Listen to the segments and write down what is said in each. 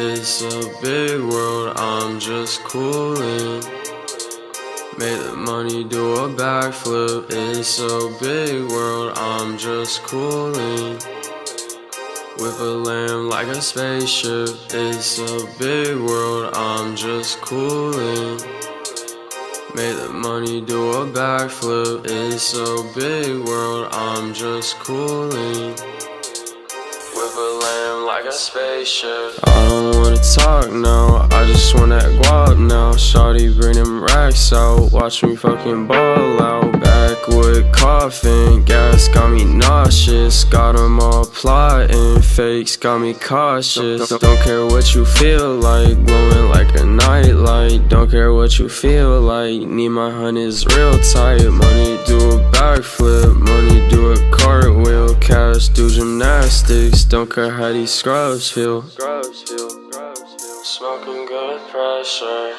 It's a big world, I'm just coolin'. Made the money do a backflip. It's a big world, I'm just coolin'. Whip a lamb like a spaceship. It's a big world, I'm just coolin'. Made the money do a backflip. It's a big world, I'm just coolin'. Whip a lamb like a spaceship. I don't wanna talk now, I just want that guap now. Shawty bring them racks out, watch me fucking ball out. Backwood coughing, gas got me nauseous. Got them all plotting, fakes got me cautious. Don't care what you feel like, glowing like a nightlight. Don't care what you feel like, need my hundreds real tight. Money do a backflip, money do a cartwheel. Cash do gymnastics, don't care how these scrubs feel. Smoking good pressure,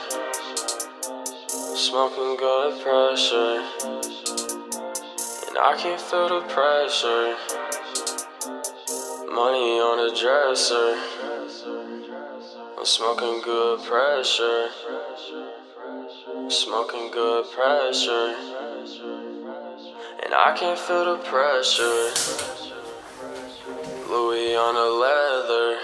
smoking good pressure, and I can feel the pressure. Money on the dresser, I'm smoking good pressure, smoking good pressure, and I can feel the pressure. Louis on the leather,